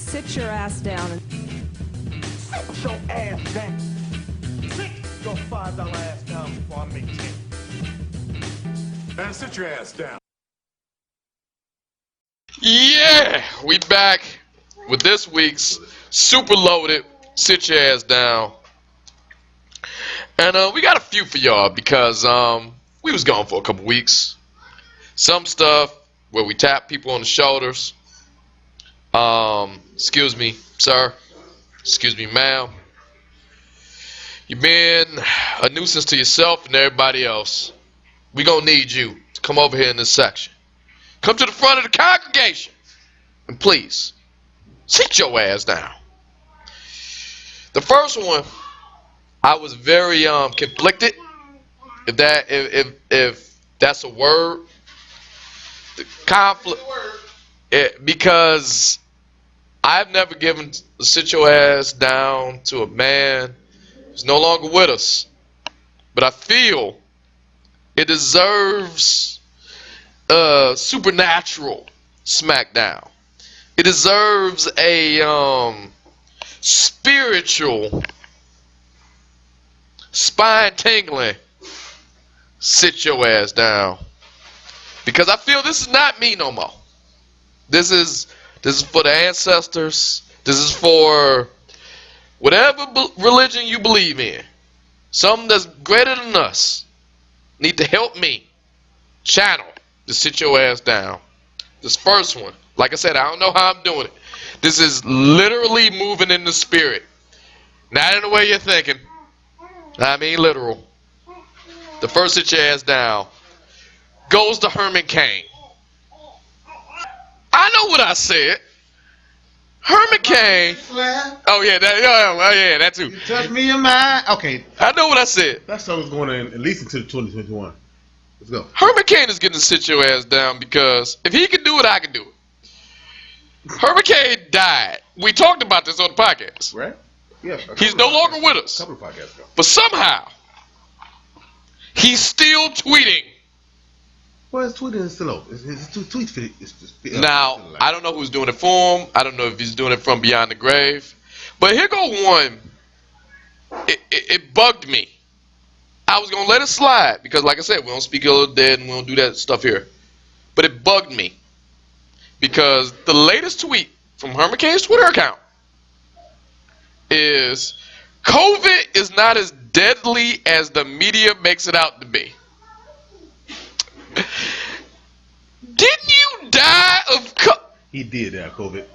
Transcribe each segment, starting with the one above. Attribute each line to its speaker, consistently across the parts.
Speaker 1: Sit your ass down and
Speaker 2: Sit your ass down. Sit your $5 ass down before I make 10. Man, sit your ass down.
Speaker 3: Yeah, we back with this week's super loaded Sit Your Ass Down. And we got a few for y'all because we was gone for a couple weeks. Some stuff where we tap people on the shoulders. Excuse me, sir. Excuse me, ma'am. You've been a nuisance to yourself and everybody else. We gonna need you to come over here in this section. Come to the front of the congregation and please sit your ass down. The first one, I was very conflicted, if that's a word. The conflict, because I've never given a sit your ass down to a man who's no longer with us, but I feel it deserves a supernatural smackdown. It deserves a spiritual, spine-tingling sit your ass down. Because I feel this is not me no more. This is for the ancestors. This is for whatever religion you believe in. Something that's greater than us need to help me channel the sit your ass down. This first one, like I said, I don't know how I'm doing it. This is literally moving in the spirit. Not in the way you're thinking. I mean literal. The first sit your ass down goes to Herman Cain. I know what I said. Herman Cain. Oh yeah, that too.
Speaker 4: You touch me in my. Okay.
Speaker 3: I know what I said.
Speaker 4: That song's going in at least until 2021. Let's go.
Speaker 3: Herman Cain is getting to sit your ass down because if he can do it, I can do it. Herman Cain died. We talked about this on the podcast.
Speaker 4: Right? Yeah.
Speaker 3: He's no longer with us.
Speaker 4: A couple of podcasts ago.
Speaker 3: But somehow, he's still tweeting.
Speaker 4: Well, his tweeting is still open. His tweet feed is just.
Speaker 3: Now, I don't know who's doing it for him. I don't know if he's doing it from beyond the grave. But here go one. It bugged me. I was going to let it slide because, like I said, we don't speak ill of the dead and we don't do that stuff here. But it bugged me because the latest tweet from Herman Cain's Twitter account is COVID is not as deadly as the media makes it out to be. Didn't you die of COVID?
Speaker 4: He did die of COVID.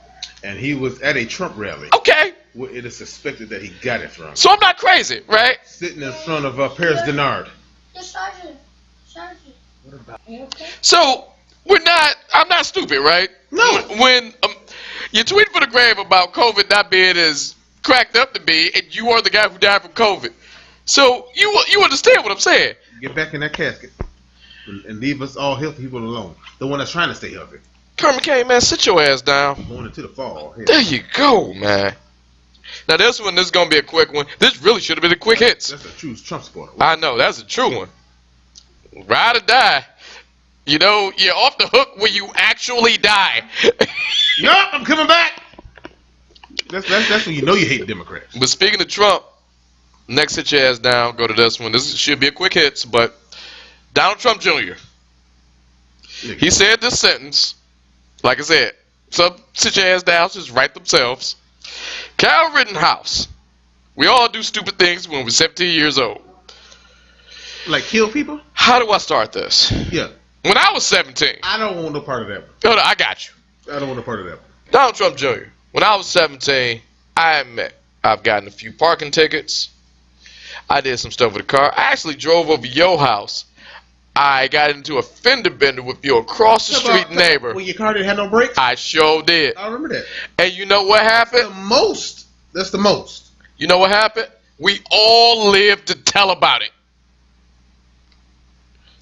Speaker 4: And he was at a Trump rally.
Speaker 3: Okay.
Speaker 4: Where it is suspected that he got it from.
Speaker 3: So I'm not crazy, right?
Speaker 4: Sitting in front of Paris Denard.
Speaker 5: Sergeant.
Speaker 3: So I'm not stupid, right?
Speaker 4: No.
Speaker 3: When you tweet for the grave about COVID not being as cracked up to be, and you are the guy who died from COVID. So you understand what I'm saying?
Speaker 4: Get back in that casket and leave us all healthy people alone. The one that's trying to stay healthy.
Speaker 3: Herman Cain, man, sit your ass down.
Speaker 4: Going into the fall. Hell.
Speaker 3: There you go, man. Now this is gonna be a quick one. This really should have been a quick hits.
Speaker 4: That's a true Trump supporter.
Speaker 3: I know, that's a true one. Ride or die. You know, you're off the hook when you actually die.
Speaker 4: Yup, I'm coming back. That's when you know you hate Democrats.
Speaker 3: But speaking of Trump, next sit your ass down, go to this one. This should be a quick hits, but Donald Trump Jr. He said this sentence, like I said, some sit your ass down, just write themselves. Kyle Rittenhouse. We all do stupid things when we're 17 years old.
Speaker 4: Like kill people?
Speaker 3: How do I start this?
Speaker 4: Yeah.
Speaker 3: When I was 17.
Speaker 4: I don't want no part of that one.
Speaker 3: Hold on, I got you.
Speaker 4: I don't want no part of that one.
Speaker 3: Donald Trump Jr. When I was 17, I admit I've gotten a few parking tickets. I did some stuff with the car. I actually drove over your house. I got into a fender bender with your across the street neighbor.
Speaker 4: When your car didn't have no brakes?
Speaker 3: I sure did.
Speaker 4: I remember that.
Speaker 3: And you know what happened?
Speaker 4: That's the most.
Speaker 3: You know what happened? We all lived to tell about it.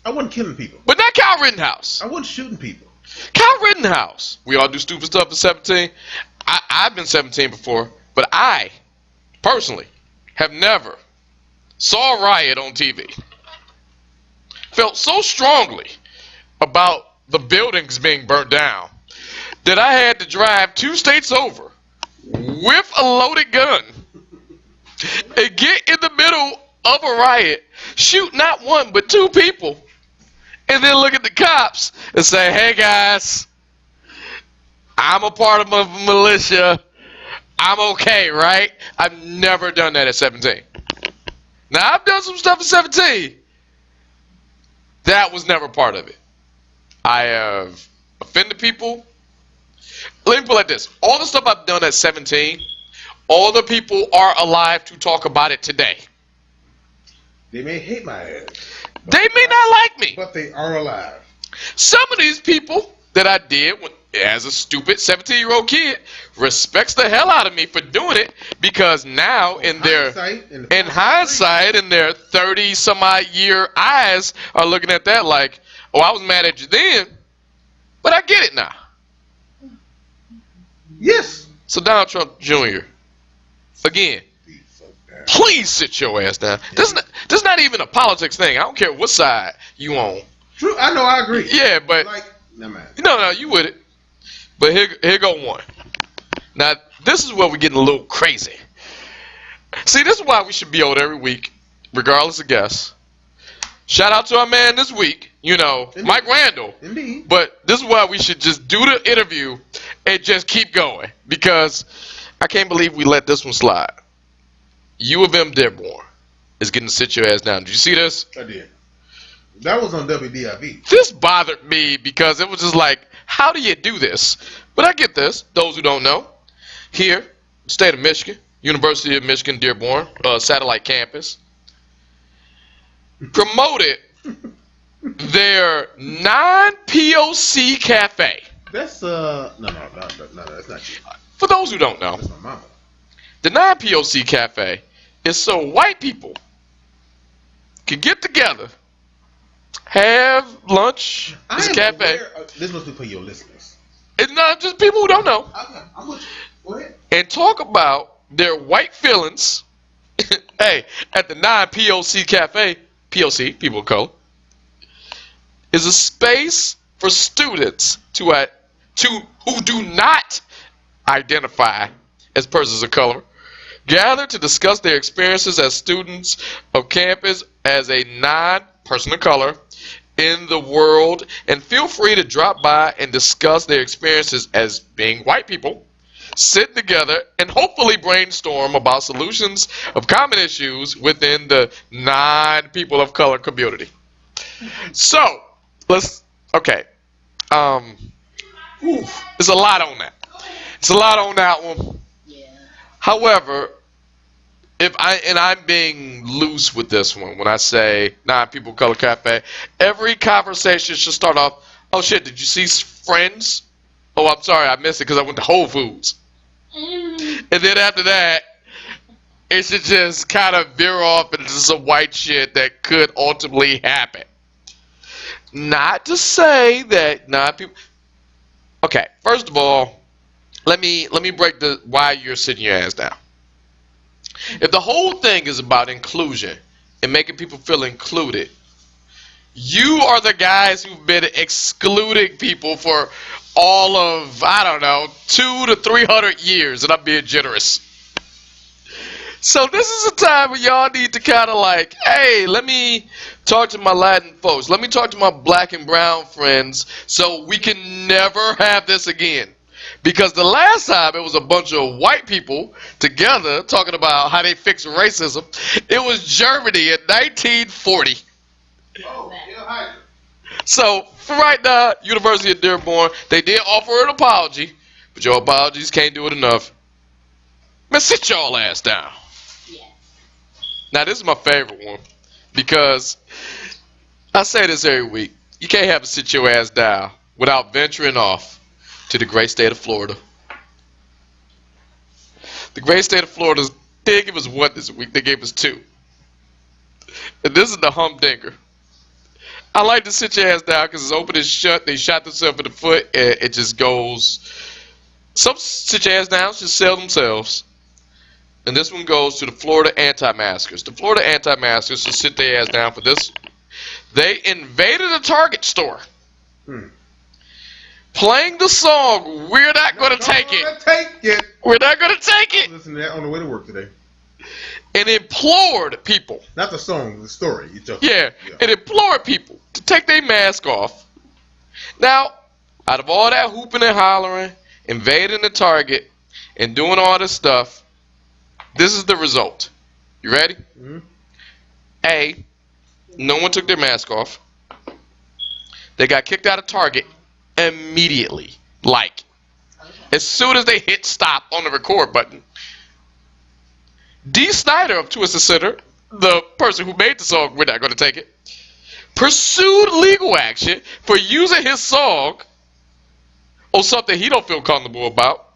Speaker 4: I wasn't killing people.
Speaker 3: But not Kyle Rittenhouse.
Speaker 4: I wasn't shooting people.
Speaker 3: Kyle Rittenhouse. We all do stupid stuff at 17. I've been 17 before, but I, personally, have never saw a riot on TV. Felt so strongly about the buildings being burnt down that I had to drive 2 states over with a loaded gun and get in the middle of a riot, shoot not one but two people, and then look at the cops and say, hey guys, I'm a part of a militia. I'm okay, right? I've never done that at 17. Now, I've done some stuff at 17. That was never part of it. I have offended people. Let me put it like this. All the stuff I've done at 17, all the people are alive to talk about it today.
Speaker 4: They may hate my ass.
Speaker 3: They may not like me.
Speaker 4: But they are alive.
Speaker 3: Some of these people that I did as a stupid 17-year-old kid respects the hell out of me for doing it, because now in hindsight, in their 30-some-odd year eyes are looking at that like, oh, I was mad at you then, but I get it now.
Speaker 4: Yes.
Speaker 3: So Donald Trump Jr., again, please sit your ass down. This is not even a politics thing. I don't care what side you on.
Speaker 4: True, I know, I agree.
Speaker 3: Yeah, but no, you with it. But here go one. Now, this is where we're getting a little crazy. See, this is why we should be on every week, regardless of guests. Shout out to our man this week,
Speaker 4: Indeed.
Speaker 3: Mike Randall.
Speaker 4: Indeed.
Speaker 3: But this is why we should just do the interview and just keep going, because I can't believe we let this one slide. U of M Dearborn is getting to sit your ass down. Did you see this?
Speaker 4: I did. That was on WDIV.
Speaker 3: This bothered me because it was just like, how do you do this? But I get this. Those who don't know, here, state of Michigan, University of Michigan Dearborn, satellite campus, promoted their non-POC cafe.
Speaker 4: That's no, that's not you.
Speaker 3: For those who don't know,
Speaker 4: That's my mama.
Speaker 3: the non-POC cafe is so white people can get together, have lunch. It's a cafe.
Speaker 4: This must be for your listeners.
Speaker 3: It's not just people who don't know.
Speaker 4: I'm with you. Go ahead.
Speaker 3: And talk about their white feelings. Hey, at the non-POC cafe, POC, people of color, is a space for students who do not identify as persons of color, gather to discuss their experiences as students of campus as a non-person of color in the world, and feel free to drop by and discuss their experiences as being white people, sit together and hopefully brainstorm about solutions of common issues within the non-people of color community. So, it's a lot on that. It's a lot on that one.
Speaker 1: Yeah.
Speaker 3: However, I'm being loose with this one when I say non-people of color cafe, every conversation should start off, oh shit, did you see Friends? Oh, I'm sorry, I missed it because I went to Whole Foods. And then after that, it should just kind of veer off into some white shit that could ultimately happen. Not to say that non-people... Okay, first of all, let me break the why you're sitting your ass down. If the whole thing is about inclusion and making people feel included, you are the guys who've been excluding people for all of, 200 to 300 years, and I'm being generous. So this is a time where y'all need to kind of like, hey, let me talk to my Latin folks. Let me talk to my black and brown friends so we can never have this again. Because the last time it was a bunch of white people together talking about how they fix racism, it was Germany in 1940.
Speaker 4: Oh, yeah,
Speaker 3: So, for right now, University of Dearborn, they did offer an apology, but your apologies can't do it enough. Man, sit y'all ass down.
Speaker 1: Yeah.
Speaker 3: Now, this is my favorite one, because I say this every week. You can't have to sit your ass down without venturing off to the great state of Florida. The great state of Florida, they didn't give us one this week, they gave us two. And this is the humdinger. I like to sit your ass down because it's open and shut. They shot themselves in the foot and it just goes. Some sit your ass down just sell themselves. And this one goes to the Florida anti-maskers. The Florida anti-maskers should sit their ass down for this. They invaded a Target store playing the song "We're Not Gonna Take It." We're not gonna take it.
Speaker 4: Listen to that on the way to work today.
Speaker 3: And implored people.
Speaker 4: Not the song, the story.
Speaker 3: Yeah, and implored people to take their mask off. Now, out of all that hooping and hollering, invading the Target, and doing all this stuff, this is the result. You ready?
Speaker 4: Mm-hmm.
Speaker 3: A, no one took their mask off. They got kicked out of Target immediately. Like, as soon as they hit stop on the record button. D. Snyder of Twisted Center, the person who made the song "We're Not Gonna Take It," pursued legal action for using his song on something he don't feel comfortable about.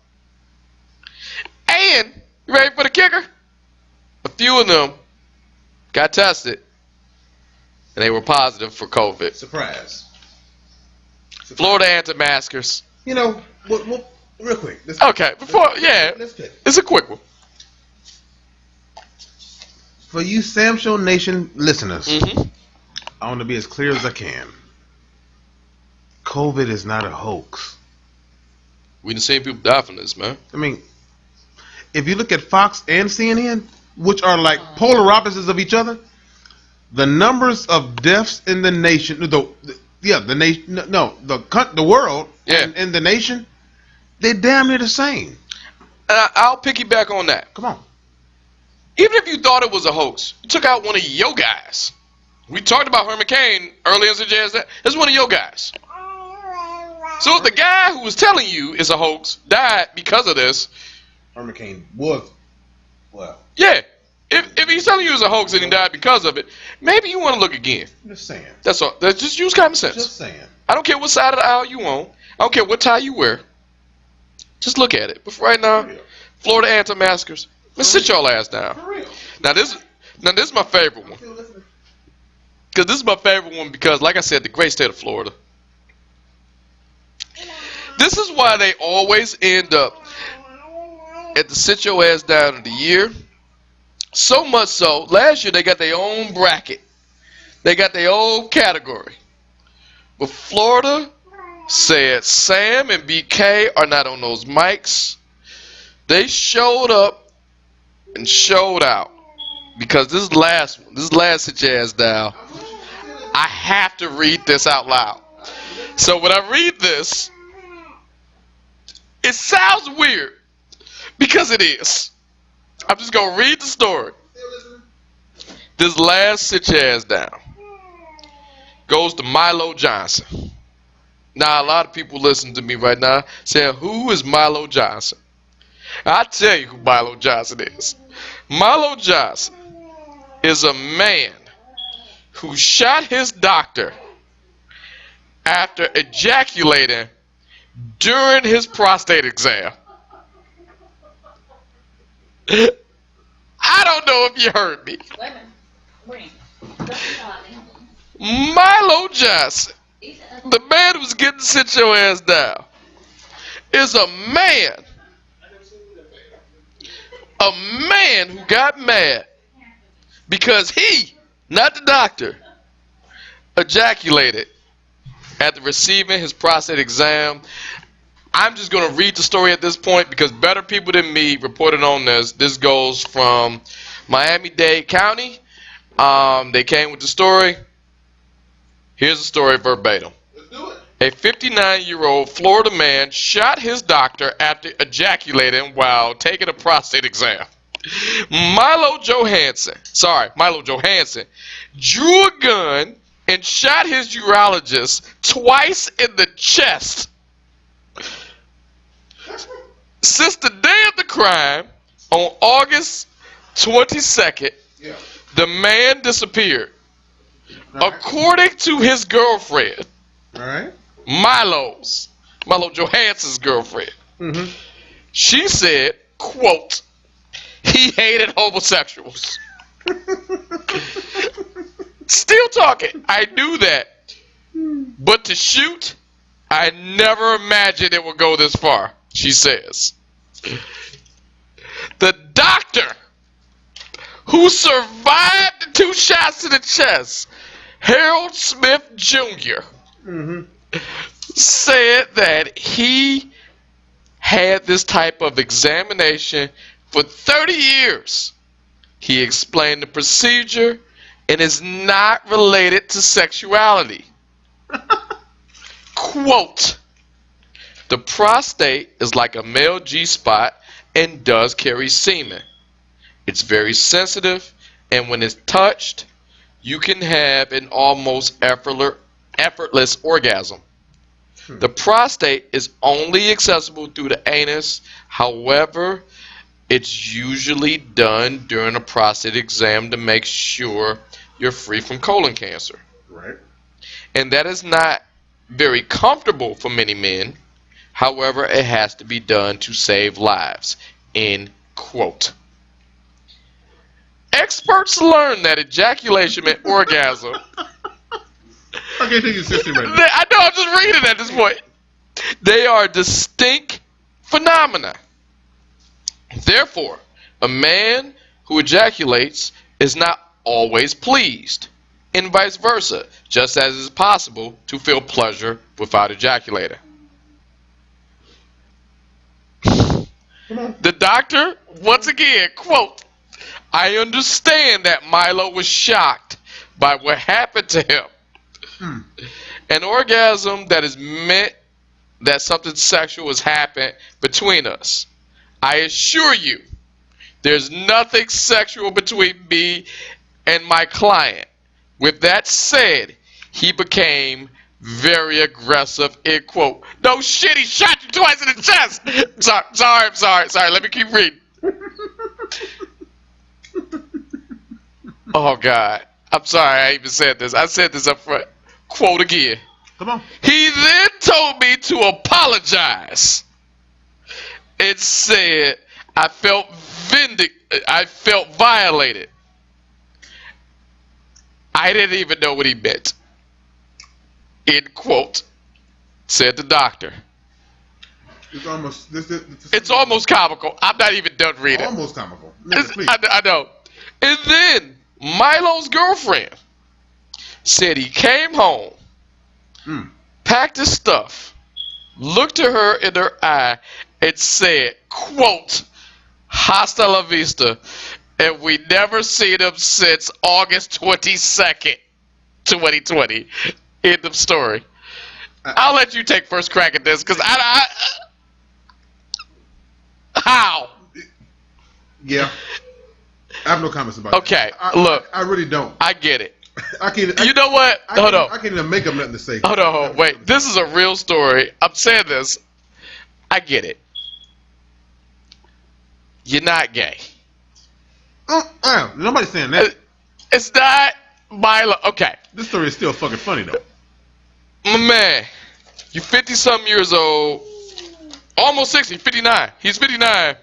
Speaker 3: And, you ready for the kicker? A few of them got tested, and they were positive for COVID.
Speaker 4: Surprise.
Speaker 3: Florida anti-maskers.
Speaker 4: You know, real quick.
Speaker 3: Okay,
Speaker 4: Let's pick.
Speaker 3: It's a quick one.
Speaker 4: For you Sam Show Nation listeners,
Speaker 3: Mm-hmm.
Speaker 4: I want to be as clear as I can. COVID is not a hoax.
Speaker 3: We done seen people die from this, man.
Speaker 4: I mean, if you look at Fox and CNN, which are like polar opposites of each other, the numbers of deaths in the nation, the world, and the nation, they're damn near the same.
Speaker 3: I'll piggyback on that.
Speaker 4: Come on.
Speaker 3: Even if you thought it was a hoax, you took out one of your guys. We talked about Herman Cain earlier in Sitchoassdown. That's one of your guys. So if the guy who was telling you it's a hoax died because of this,
Speaker 4: Herman Cain was, well.
Speaker 3: Yeah. If he's telling you it's a hoax and he died because of it, maybe you want to look again.
Speaker 4: Just saying.
Speaker 3: That's all. Just use common sense.
Speaker 4: Just saying.
Speaker 3: I don't care what side of the aisle you on. I don't care what tie you wear. Just look at it. But for right now, Florida anti-maskers, let's sit your ass down.
Speaker 4: For real.
Speaker 3: Now this is my favorite one. Because this is my favorite one because, like I said, the great state of Florida. This is why they always end up at the Sit Your Ass Down of the year. So much so, last year they got their own bracket. They got their own category. But Florida said Sam and BK are not on those mics. They showed up and showed out. Because this last Sit Your Ass Down, I have to read this out loud. So when I read this, it sounds weird. Because it is. I'm just going to read the story. This last Sit Your Ass Down goes to Milo Johnson. Now, a lot of people listening to me right now saying, who is Milo Johnson? I'll tell you who Milo Johnson is. Milo Johnson is a man who shot his doctor after ejaculating during his prostate exam. I don't know if you heard me. Milo Johnson, the man who's getting Sit Your Ass Down, is a man who got mad because he, not the doctor, ejaculated after receiving his prostate exam. I'm just going to read the story at this point because better people than me reported on this. This goes from Miami-Dade County. They came with the story. Here's the story verbatim.
Speaker 4: Let's do it.
Speaker 3: A 59-year-old Florida man shot his doctor after ejaculating while taking a prostate exam. Milo Johansson drew a gun and shot his urologist twice in the chest. Since the day of the crime, on August 22nd, the man disappeared.
Speaker 4: Right.
Speaker 3: According to his girlfriend,
Speaker 4: All right.
Speaker 3: Milo Johansson's girlfriend, she said, quote, he hated homosexuals. Still talking. I knew that. But to shoot, I never imagined it would go this far, she says. The doctor who survived the 2 shots to the chest, Harold Smith Jr., said that he had this type of examination for 30 years. He explained the procedure and is not related to sexuality. Quote, the prostate is like a male G-spot and does carry semen. It's very sensitive, and when it's touched, you can have an almost effortless orgasm. The prostate is only accessible through the anus. However, it's usually done during a prostate exam to make sure you're free from colon cancer.
Speaker 4: Right.
Speaker 3: And that is not very comfortable for many men. However, it has to be done to save lives. End quote. Experts learn that ejaculation and orgasm.
Speaker 4: I can't take your system right now.
Speaker 3: I know, I'm just reading at this point. They are distinct phenomena. Therefore, a man who ejaculates is not always pleased, and vice versa, just as it is possible to feel pleasure without ejaculating. The doctor, once again, quote, I understand that Milo was shocked by what happened to him. An orgasm that is meant that something sexual has happened between us. I assure you, there's nothing sexual between me and my client. With that said, he became very aggressive, end quote. No shit, he shot you twice in the chest. Sorry. Let me keep reading. Oh, God. I'm sorry I even said this. I said this up front. Quote again.
Speaker 4: Come on.
Speaker 3: He then told me to apologize. It said, I felt violated. I didn't even know what he meant. End quote. Said the doctor.
Speaker 4: It's almost
Speaker 3: It's almost comical. I'm not even done reading.
Speaker 4: almost comical. Listen, please.
Speaker 3: I know. And then Milo's girlfriend said he came home, packed his stuff, looked at her in her eye, and said, quote, hasta la vista, and we never seen him since August 22nd, 2020. End of story. I'll let you take first crack at this, because how?
Speaker 4: Yeah. I have no comments about
Speaker 3: Okay,
Speaker 4: that.
Speaker 3: look.
Speaker 4: I really don't.
Speaker 3: I get it.
Speaker 4: I can't.
Speaker 3: You know what? Hold on.
Speaker 4: I can't even make up nothing to say.
Speaker 3: Hold on. Wait. This is a real story. I'm saying this. I get it. You're not gay.
Speaker 4: Nobody's saying that.
Speaker 3: It's not Milo. Okay.
Speaker 4: This story is still fucking funny though.
Speaker 3: My man, you're 50-something years old. Almost 60. 59. He's 59.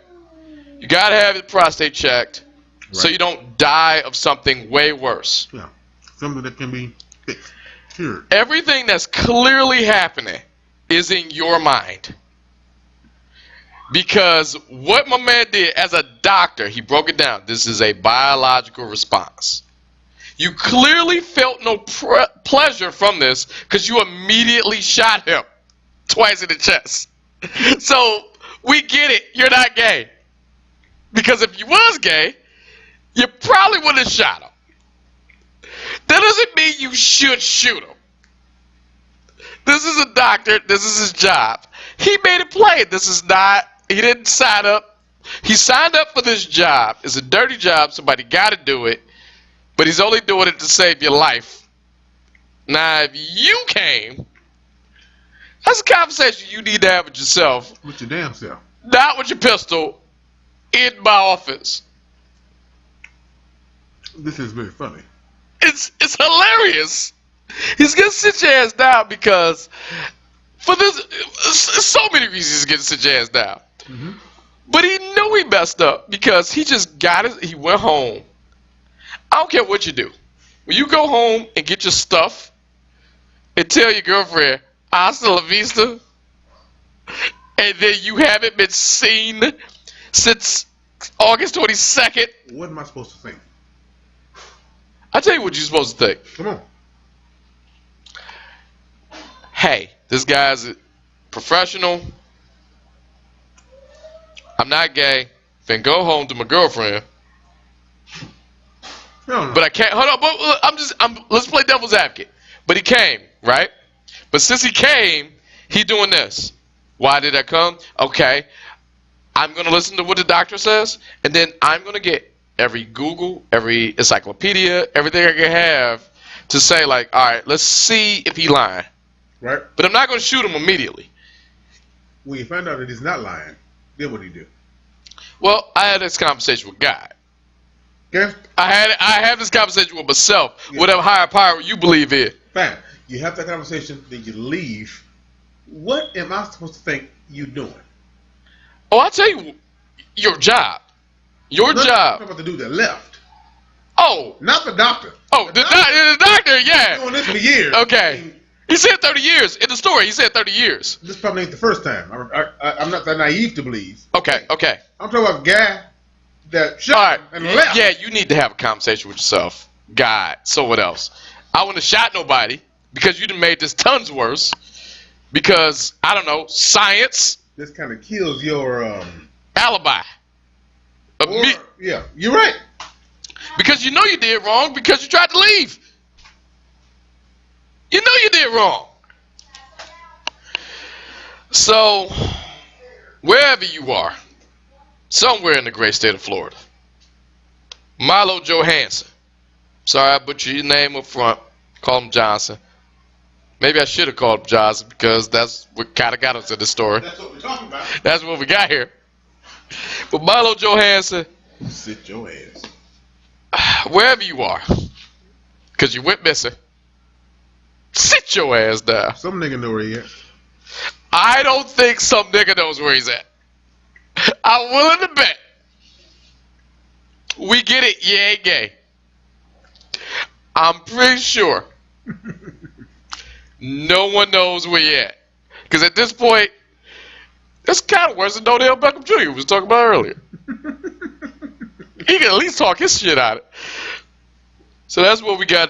Speaker 3: You gotta have your prostate checked, so you don't die of something way worse.
Speaker 4: Yeah. Something that can be fixed. Cured.
Speaker 3: Everything that's clearly happening is in your mind. Because what my man did as a doctor, he broke it down. This is a biological response. You clearly felt no pleasure from this because you immediately shot him twice in the chest. So we get it. You're not gay. Because if you was gay, you probably wouldn't have shot him. That doesn't mean you should shoot him. This is a doctor. This is his job. He made it plain. This is not, he didn't sign up. He signed up for this job. It's a dirty job. Somebody got to do it. But he's only doing it to save your life. Now, if you came, that's a conversation you need to have with yourself.
Speaker 4: With your damn self.
Speaker 3: Not with your pistol in my office.
Speaker 4: This is very funny.
Speaker 3: It's hilarious. He's gonna sit your ass down because for this, so many reasons he's gonna sit your ass down.
Speaker 4: Mm-hmm.
Speaker 3: But he knew he messed up because he just got it. He went home. I don't care what you do. When you go home and get your stuff and tell your girlfriend, hasta la vista, and then you haven't been seen since August 22nd.
Speaker 4: What am I supposed to think?
Speaker 3: I tell you what you're supposed to think.
Speaker 4: Come on.
Speaker 3: hey, this guy's a professional. I'm not gay. Then go home to my girlfriend.
Speaker 4: No.
Speaker 3: But I can't. Hold on. But let's play devil's advocate. But he came, right? But since he came, he doing this. Why did I come? Okay. I'm going to listen to what the doctor says, and then I'm going to get every Google, every encyclopedia, everything I can have to say, like, all right, let's see if he lying.
Speaker 4: Right.
Speaker 3: But I'm not going to shoot him immediately.
Speaker 4: When you find out that he's not lying, then what do you do?
Speaker 3: Well, I had this conversation with God.
Speaker 4: Okay?
Speaker 3: I had this conversation with myself,
Speaker 4: Yeah.
Speaker 3: whatever higher power you believe in.
Speaker 4: Fine. You have that conversation, then you leave. What am I supposed to think you doing?
Speaker 3: Oh, I'll tell you, your job. Your
Speaker 4: I'm
Speaker 3: job.
Speaker 4: talking about the dude that left.
Speaker 3: Oh.
Speaker 4: Not the doctor.
Speaker 3: Oh, the doctor, yeah.
Speaker 4: Been doing this for years.
Speaker 3: Okay. He said 30 years. In the story, he said 30 years.
Speaker 4: This probably ain't the first time. I'm not that naive to believe.
Speaker 3: Okay.
Speaker 4: I'm talking about a guy that shot
Speaker 3: All right.
Speaker 4: and left.
Speaker 3: Yeah, you need to have a conversation with yourself. God, so what else? I wouldn't have shot nobody because you done made this tons worse. Because, I don't know, science.
Speaker 4: This kind of kills your
Speaker 3: Alibi.
Speaker 4: Yeah, you're right.
Speaker 3: Because you know you did wrong because you tried to leave. You know you did wrong. So, wherever you are, somewhere in the great state of Florida, Milo Johansson. Sorry I butchered your name up front. Call him Johnson. Maybe I should have called him Johnson because that's what kind of got us in the story.
Speaker 4: That's what we're talking about.
Speaker 3: That's what we got here. But Milo Johansson,
Speaker 4: Sit your ass.
Speaker 3: wherever you are, because you went missing, sit your ass down.
Speaker 4: Some nigga know where he at.
Speaker 3: I don't think some nigga knows where he's at. I'm willing to bet. We get it, you ain't gay. I'm pretty sure no one knows where you're at. Because at this point, that's kind of worse than Odell Beckham Jr. was talking about earlier. He can at least talk his shit out of it. So that's what we got.